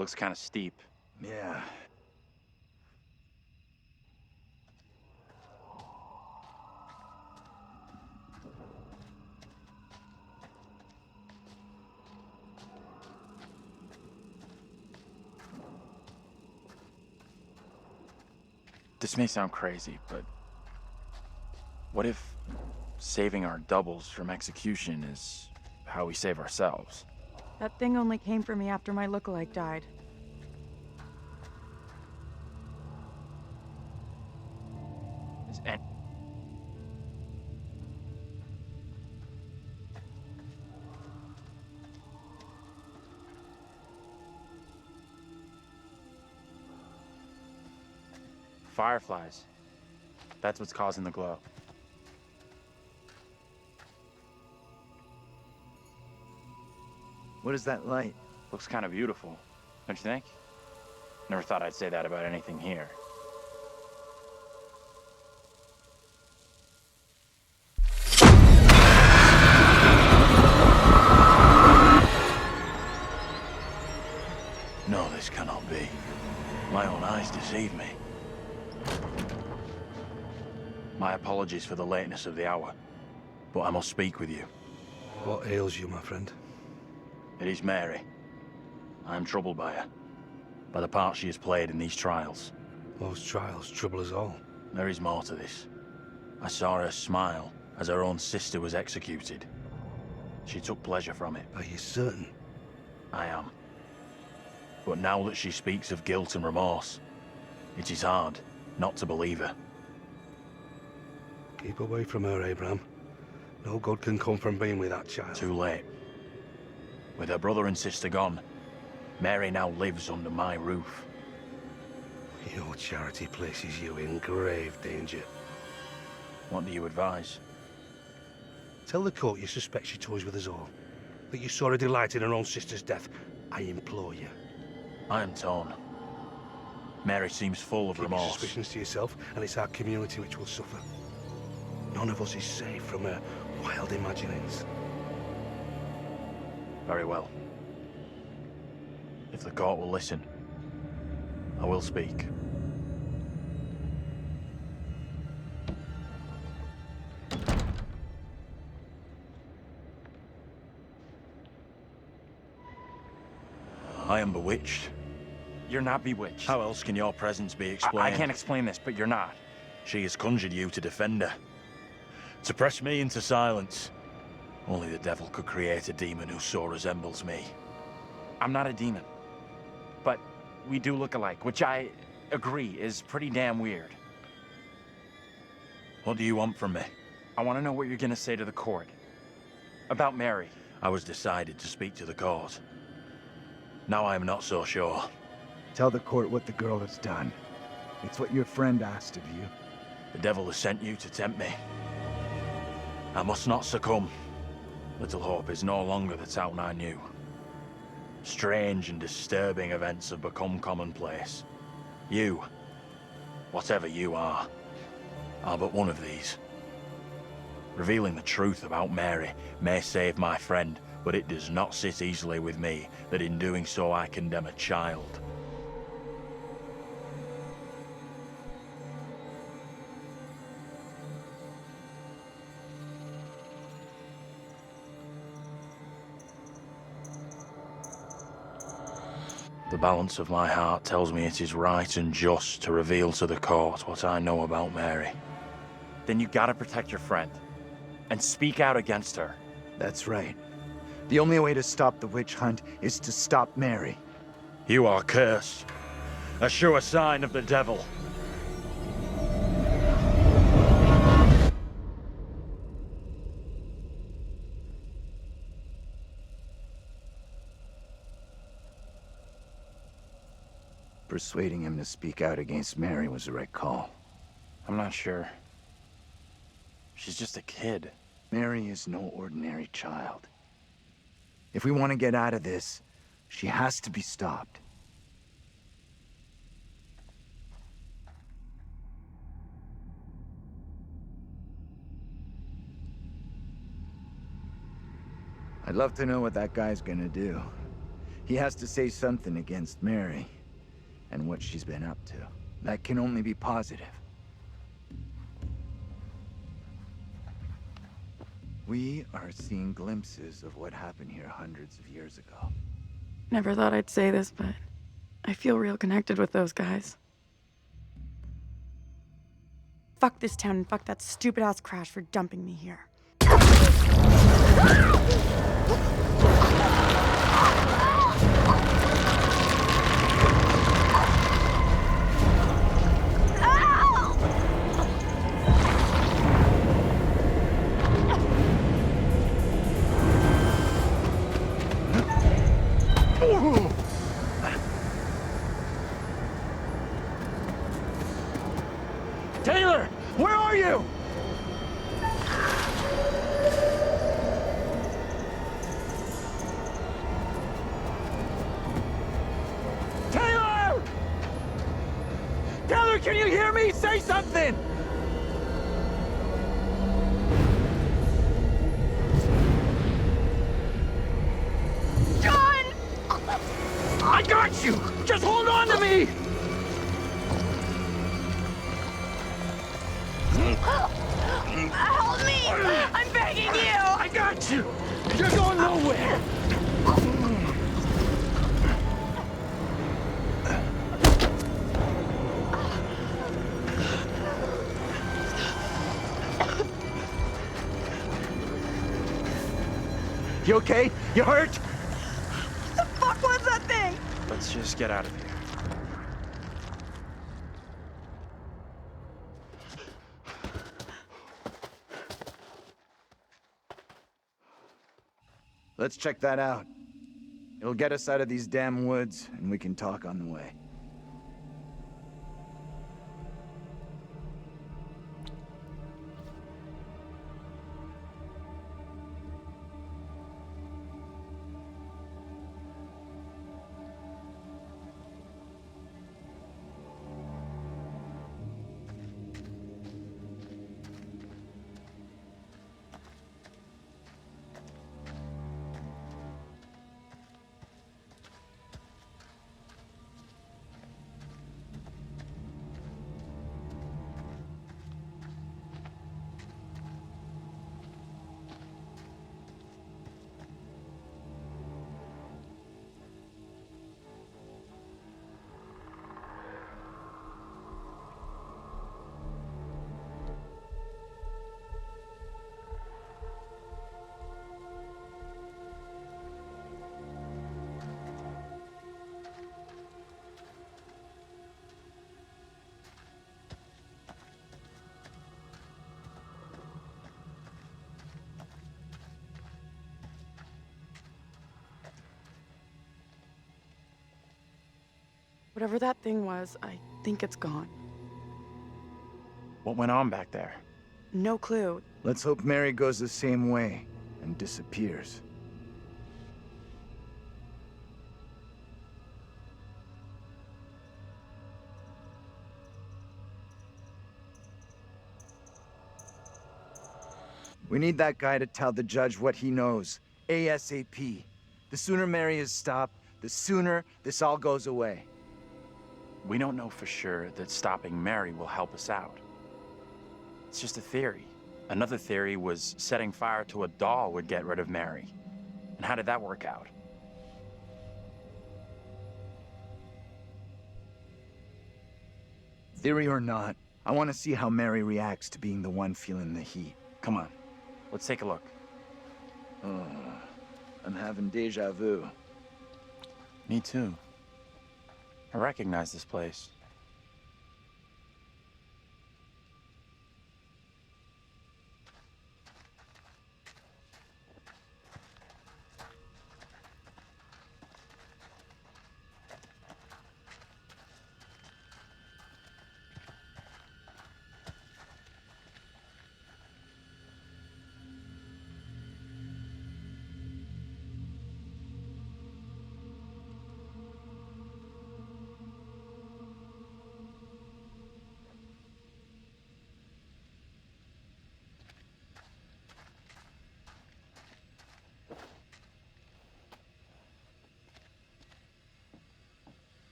Looks kind of steep. Yeah. This may sound crazy, but what if saving our doubles from execution is how we save ourselves? That thing only came for me after my lookalike died. And fireflies. That's what's causing the glow. What is that light? Looks kind of beautiful, don't you think? Never thought I'd say that about anything here. No, this cannot be. My own eyes deceive me. My apologies for the lateness of the hour, but I must speak with you. What ails you, my friend? It is Mary. I am troubled by her, by the part she has played in these trials. Those trials trouble us all. There is more to this. I saw her smile as her own sister was executed. She took pleasure from it. Are you certain? I am. But now that she speaks of guilt and remorse, it is hard not to believe her. Keep away from her, Abraham. No good can come from being with that child. Too late. With her brother and sister gone, Mary now lives under my roof. Your charity places you in grave danger. What do you advise? Tell the court you suspect she toys with us all. That you saw her delight in her own sister's death. I implore you. I am torn. Mary seems full of Keep your remorse. suspicions to yourself, and it's our community which will suffer. None of us is safe from her wild imaginings. Very well. If the court will listen, I will speak. I am bewitched. You're not bewitched. How else can your presence be explained? I can't explain this, but you're not. She has conjured you to defend her. To press me into silence. Only the devil could create a demon who so resembles me. I'm not a demon. But we do look alike, which I agree is pretty damn weird. What do you want from me? I want to know what you're gonna say to the court. About Mary. I was decided to speak to the court. Now I am not so sure. Tell the court what the girl has done. It's what your friend asked of you. The devil has sent you to tempt me. I must not succumb. Little Hope is no longer the town I knew. Strange and disturbing events have become commonplace. You, whatever you are but one of these. Revealing the truth about Mary may save my friend, but it does not sit easily with me that in doing so I condemn a child. The balance of my heart tells me it is right and just to reveal to the court what I know about Mary. Then you gotta protect your friend. And speak out against her. That's right. The only way to stop the witch hunt is to stop Mary. You are cursed. A sure sign of the devil. Persuading him to speak out against Mary was the right call. I'm not sure. She's just a kid. Mary is no ordinary child. If we want to get out of this, she has to be stopped. I'd love to know what that guy's gonna do. He has to say something against Mary and what she's been up to. That can only be positive. We are seeing glimpses of what happened here hundreds of years ago. Never thought I'd say this, but I feel real connected with those guys. Fuck this town and fuck that stupid-ass crash for dumping me here. Taylor! Where are you? Taylor! Taylor, can you hear me? Say something! John! I got you! Just hold on to me! Help me! I'm begging you! I got you! You're going nowhere! You okay? You hurt? The fuck was that thing? Let's just get out of here. Let's check that out. It'll get us out of these damn woods, and we can talk on the way. Whatever that thing was, I think it's gone. What went on back there? No clue. Let's hope Mary goes the same way and disappears. We need that guy to tell the judge what he knows, ASAP. The sooner Mary is stopped, the sooner this all goes away. We don't know for sure that stopping Mary will help us out. It's just a theory. Another theory was setting fire to a doll would get rid of Mary. And how did that work out? Theory or not, I want to see how Mary reacts to being the one feeling the heat. Come on, let's take a look. Oh, I'm having deja vu. Me too. I recognize this place.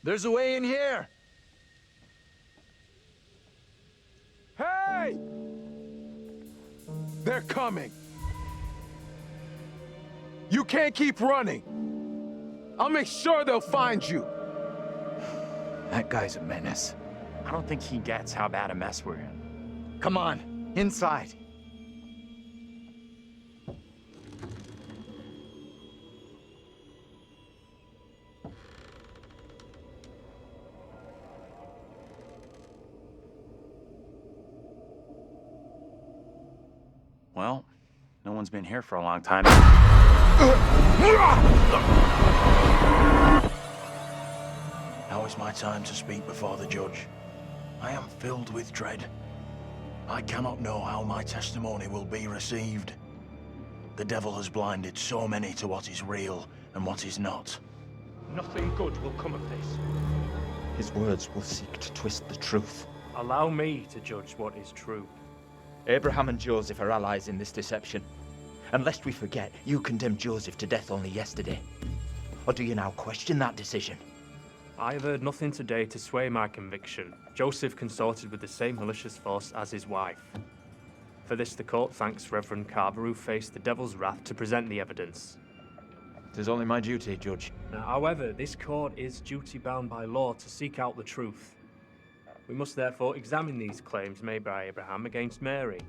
There's a way in here! Hey! They're coming! You can't keep running! I'll make sure they'll find you! That guy's a menace. I don't think he gets how bad a mess we're in. Come on, inside. Well, no one's been here for a long time. Now is my time to speak before the judge. I am filled with dread. I cannot know how my testimony will be received. The devil has blinded so many to what is real and what is not. Nothing good will come of this. His words will seek to twist the truth. Allow me to judge what is true. Abraham and Joseph are allies in this deception. And lest we forget, you condemned Joseph to death only yesterday. Or do you now question that decision? I have heard nothing today to sway my conviction. Joseph consorted with the same malicious force as his wife. For this, the court thanks Reverend Carver, who faced the devil's wrath to present the evidence. It is only my duty, Judge. Now, however, this court is duty-bound by law to seek out the truth. We must therefore examine these claims made by Abraham against Mary.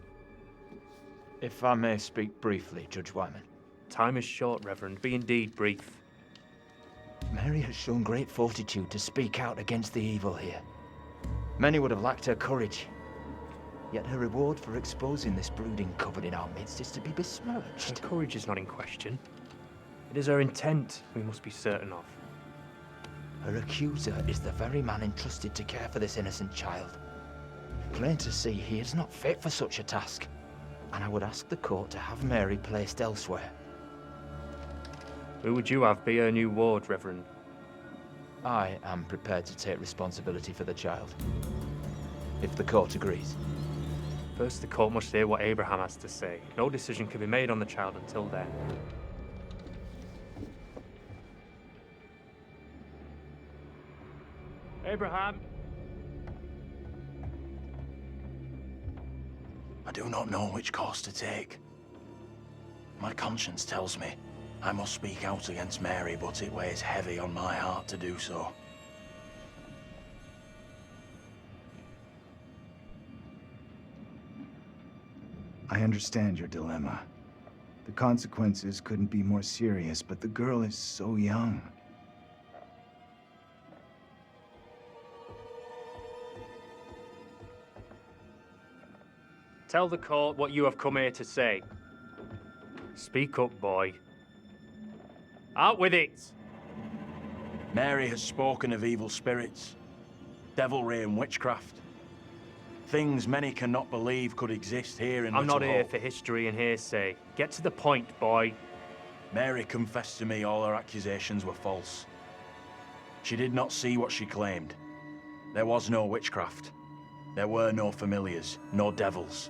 If I may speak briefly, Judge Wyman. Time is short, Reverend. Be indeed brief. Mary has shown great fortitude to speak out against the evil here. Many would have lacked her courage. Yet her reward for exposing this brooding coven in our midst is to be besmirched. Her courage is not in question. It is her intent we must be certain of. Her accuser is the very man entrusted to care for this innocent child. Plain to see, he is not fit for such a task. And I would ask the court to have Mary placed elsewhere. Who would you have be her new ward, Reverend? I am prepared to take responsibility for the child, if the court agrees. First, the court must hear what Abraham has to say. No decision can be made on the child until then. Abraham! I do not know which course to take. My conscience tells me I must speak out against Mary, but it weighs heavy on my heart to do so. I understand your dilemma. The consequences couldn't be more serious, but the girl is so young. Tell the court what you have come here to say. Speak up, boy. Out with it! Mary has spoken of evil spirits, devilry and witchcraft. Things many cannot believe could exist here in I'm not Little here Hope. for history and hearsay. Get to the point, boy. Mary confessed to me all her accusations were false. She did not see what she claimed. There was no witchcraft. There were no familiars, no devils.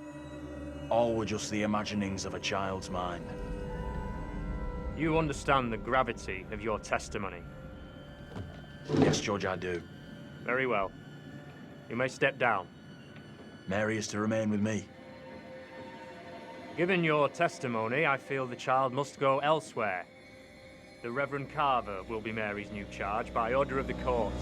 All were just the imaginings of a child's mind. You understand the gravity of your testimony. Yes, Judge, I do. Very well. You may step down. Mary is to remain with me. Given your testimony, I feel the child must go elsewhere. The Reverend Carver will be Mary's new charge by order of the court.